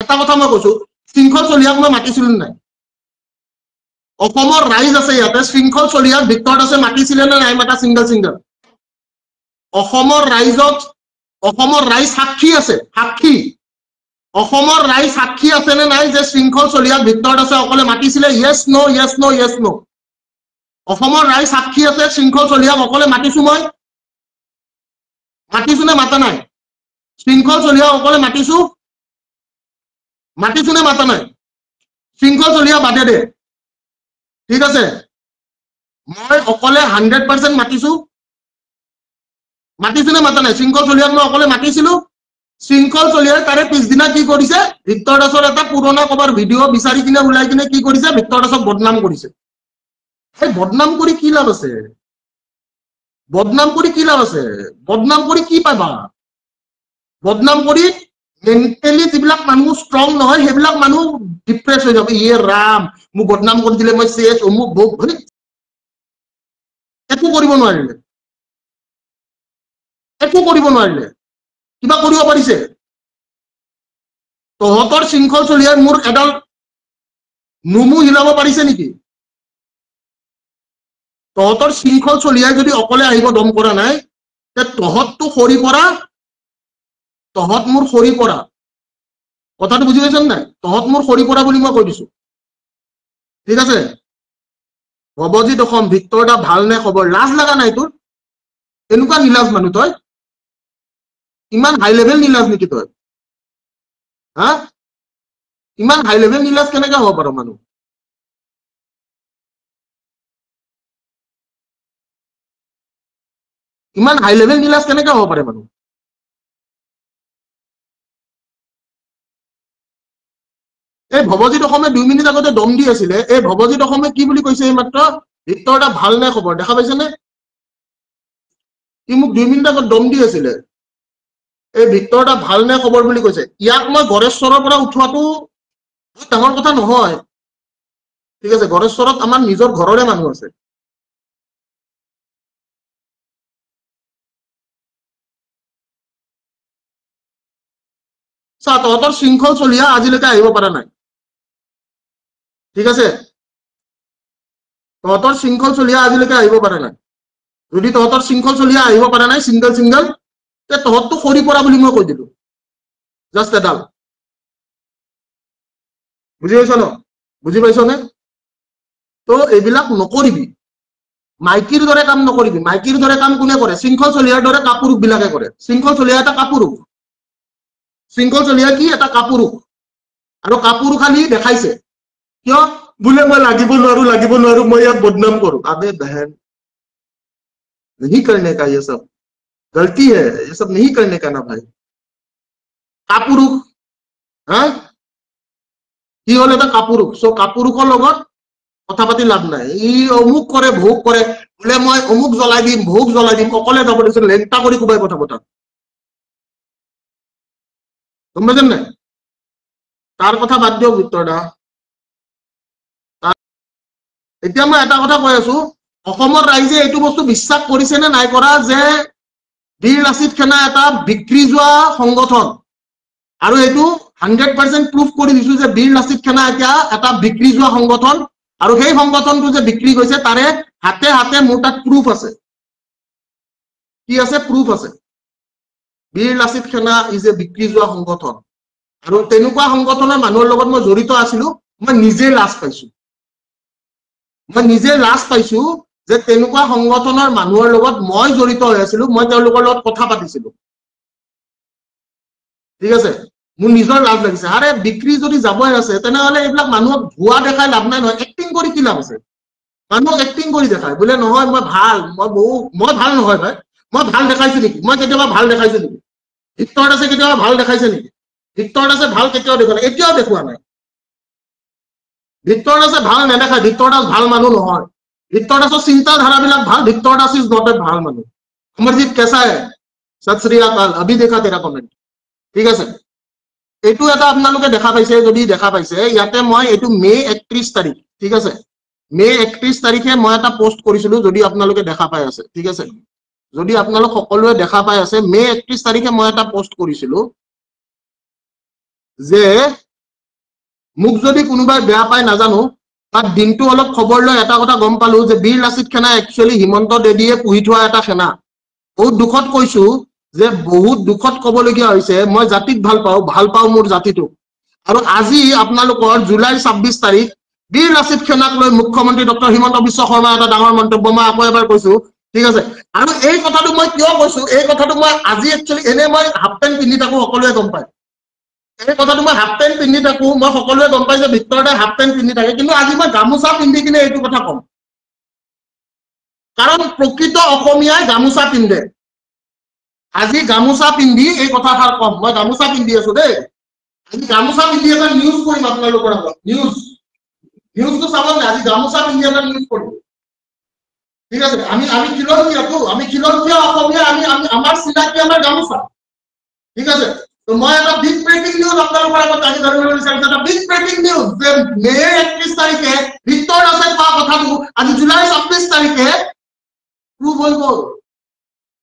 এটা কথা মই কৈছো শৃংখল চলিয়াক মই মাতিছিলো নাই অসমৰ ৰাইজ আছে ইয়াতে শৃংখল চলিয়াক ভিতৰত আছে মাতিছিলে নে নাই মাতা সিঙ্গল অসমৰ ৰাইজ সাক্ষী আছে সাক্ষী অসমৰ ৰাইজ সাক্ষী আছে নে নাই যে শৃংখল চলিয়াক ভিতৰত আছে অকলে মাতিছিলে yes no অসমৰ ৰাইজ সাক্ষী আছে শৃংখল চলিয়াক অকলে মাতিছো মই মাতিছো নে মাতা নাই শৃংখল চলিয়াক অকলে মাতিছো নে মাতা নাই শৃংখল চলিয়াক বাদে দে ঠিক আছে মই অকলে 100% মাতিছো নে মাতা নাই শৃংখল চলিয়াক মই অকলে মাতিছিলো শৃংখল চলিয়াক তাৰে পিছদিনা কি কৰিছে ভিক্টৰ দাসৰ এটা পুৰণা কবাৰ ভিডিঅ' বিচাৰি কিনে ওলাই কিনে কি কৰিছে ভিক্টৰ দাসক বদনাম কৰিছে এই বদনাম কৰি কি লাভ আছে বদনাম কৰি কি পাবা বদনাম কৰি মেন্টেলি যিবিলাক মানুহ ষ্ট্ৰং নহয় সেইবিলাক মানুহ ডিপ্ৰেছ হৈ যাব ইয়ে ৰাম মোক বদনাম কৰি দিলে মই চেছ অমুক ভোগ হয়নে একো কৰিব নোৱাৰিলে কিবা কৰিব পাৰিছে তহঁতৰ শৃংখল চলিয়াই মোৰ এডাল নুমু হিলাব পাৰিছে নেকি তহঁতৰ শৃংখল চলিয়াই যদি অকলে আহিব দম কৰা নাই তে তহঁতটো সৰি পৰা তহঁত মোৰ সৰি পৰা কথাটো বুজি পাইছ নাই তহঁত মোৰ সৰি পৰা বুলি মই কৈ দিছো ঠিক আছে ভৱজিৎ অসম ভিক্টৰ দা ভাল নে খবৰ লাজ লাগা নাই তোৰ এনেকুৱা নিলাজ মানুহ তই ইমান হাই লেভেল নিলাজ নেকি তই হা ইমান হাই লেভেল নিলাজ কেনেকৈ হ'ব পাৰ মানুহ ইমান হাই লেভেল নিলাজ কেনেকৈ হ'ব পাৰে মানুহ এই ভৱজিৎ অসমে 2 মিনিট আগতে দম দি আছিলে এই ভৱজিৎ অসমে কি বুলি কৈছে এই মাত্ৰ ভিক্টৰ দা ভাল নে খবৰ দেখা পাইছে নে কি মোক 2 মিনিট আগত দম দি আছিলে এই ভিক্টৰ দা ভাল নে খবৰ বুলি কৈছে ইয়াক মই গৰেশ্বৰৰ পৰা উঠোৱাটো ডাঙৰ কথা নহয় ঠিক আছে গৰেশ্বৰত আমাৰ নিজৰ ঘৰৰে মানুহ আছে চা তহঁতৰ শৃংখল চলিয়া আজিলৈকে আহিব পৰা নাই ঠিক আছে তহঁতৰ শৃংখল চলিয়া আজিলৈকে আহিব পৰা নাই যদি তহঁতৰ শৃংখল চলিয়া আহিব পৰা নাই সিঙ্গল তে তহঁতটো সৰি পৰা বুলি মই কৈ দিলো জাষ্ট এডাল বুজি পাইছ নে তো এইবিলাক নকৰিবি মাইকীৰ দৰে কাম নকৰিবি মাইকীৰ দৰে কাম কোনে কৰে শৃংখল চলিয়াৰ দৰে কাপুৰুষ বিলাকে কৰে শৃংখল চলিয়া এটা কাপুৰুষ শৃংখল চলিয়া কি এটা কাপুৰুষ আৰু কাপুৰুষালি দেখাইছে কিয় বোলে মই লাগিব নোৱাৰো মই ইয়াক বদনাম কৰো আবে बहन नहीं करने का ये सब गलती है ये सब नहीं करने का ना भाई कापुरुष हाँ কি হল এটা কাপুৰুষ সো কাপুৰুষৰ লগত কথা পাতি লাভ নাই ই অমুক কৰে ভোগ কৰে বোলে মই অমুক জ্বলাই দিম ভোগ জ্বলাই দিম অকলে যাব দিছে লেংটা কৰি কুবাই কথা পতা গম পাইছেন নাই তাৰ কথা বাদ দিয়ক ভিক্টৰ দা এতিয়া মই এটা কথা কৈ আছো অসমৰ ৰাইজে এইটো বস্তু বিশ্বাস কৰিছে নে নাই কৰা যে বীৰ লাচিত সেনা এটা বিক্ৰী যোৱা সংগঠন আৰু এইটো 100% প্ৰুফ কৰি দিছো যে বীৰ লাচিত সেনা এতিয়া এটা বিক্ৰী যোৱা সংগঠন আৰু সেই সংগঠনটো যে বিক্ৰী গৈছে তাৰে হাতে হাতে মোৰ তাত প্ৰুফ আছে কি আছে প্ৰুফ আছে বীৰ লাচিত সেনা ইজ এ বিক্ৰী যোৱা সংগঠন আৰু তেনেকুৱা সংগঠনৰ মানুহৰ লগত মই জড়িত আছিলো মই নিজে লাজ পাইছো যে তেনেকুৱা সংগঠনৰ মানুহৰ লগত মই জড়িত হৈ আছিলো মই তেওঁলোকৰ লগত কথা পাতিছিলো ঠিক আছে মোৰ নিজৰ লাভ লাগিছে আৰে বিক্ৰী যদি যাবই আছে তেনেহলে এইবিলাক মানুহক ভুৱা দেখাই লাভ নাই নহয় এক্টিং কৰি কি লাভ আছে মানুহক এক্টিং কৰি দেখায় বোলে নহয় মই ভাল নহয় ভাই মই ভাল দেখাইছো নেকি মই কেতিয়াবা ভাল দেখাইছো নেকি ভিক্টৰ দাসে কেতিয়াবা ভাল দেখাইছে নেকি ভিক্টৰ দাসে ভাল কেতিয়াও দেখুৱা নাই এতিয়াও দেখুৱা নাই ভিক্টৰ দাসে ভাল নেদেখায় ভিক্টৰ দাস ভাল মানুহ নহয় ভিক্টৰ দাসৰ চিন্তাধাৰাবিলাক ভাল Victor Das is not a ভাল মানুহ অমৰজিৎ কেঁচা হে সত শ্ৰী আকাল अभी देखा तेरा कमेंट ঠিক আছে এইটো এটা আপোনালোকে দেখা পাইছে যদি দেখা পাইছে ইয়াতে মই এইটো মে 31 তাৰিখ ঠিক আছে মে 31 তাৰিখে মই এটা পোষ্ট কৰিছিলো যদি আপোনালোকে দেখা পাই আছে ঠিক আছে যদি আপোনালোক সকলোৱে দেখা পাই আছে মে 31 তাৰিখে মই এটা পোষ্ট কৰিছিলো যে মোক যদি কোনোবাই বেয়া পায় নাজানো তাত দিনটো অলপ খবৰ লৈ এটা কথা গম পালো যে বীৰ লাচিত সেনা একচুয়ালি হিমন্ত দেদিয়ে পুহি থোৱা এটা সেনা বহুত দুখত কৈছো যে বহুত দুখত কবলগীয়া হৈছে মই জাতিক ভাল পাও মোৰ জাতিটো আৰু আজি আপোনালোকৰ জুলাই 26 তাৰিখ বীৰ লাচিত সেনাক লৈ মুখ্যমন্ত্ৰী ডক্টৰ হিমন্ত বিশ্ব শৰ্মা এটা ডাঙৰ মন্তব্য মই আকৌ এবাৰ কৈছো ঠিক আছে আৰু এই কথাটো মই কিয় কৈছো এই কথাটো মই আজি একচুয়ালি এনে মই হাফ পেন্ট পিন্ধি থাকো সকলোৱে গম পায় এই কথাটো মই হাফ পেন্ট পিন্ধি থাকো মই সকলোৱে গম পাই যে ভিতৰতে হাফ পেন্ট পিন্ধি থাকে কিন্তু আজি মই গামোচা পিন্ধি কিনে এইটো কথা কম কাৰণ প্ৰকৃত অসমীয়াই গামোচা পিন্ধে আজি গামোচা পিন্ধি এই কথাষাৰ কম মই গামোচা পিন্ধি আছো দেই আজি গামোচা পিন্ধি এটা নিউজ কৰিম আপোনালোকৰ আগত নিউজটো চাব না আজি গামোচা পিন্ধি এটা নিউজ কৰিম ঠিক আছে আমি খিলঞ্জীয়া অসমীয়া আমি আমাৰ চিনাকি আমাৰ গামোচা ঠিক আছে তো মই এটা বিগ ব্ৰেকিং নিউজ আপোনালোকৰ আগত আজি জানিবলৈ বিচাৰিছো এটা বিগ ব্ৰেকিং নিউজ যে মে 31 তাৰিখে ভিক্টৰ দাসে কোৱা কথাটো আজি জুলাই 26 তাৰিখে প্ৰুভ হৈ গ'ল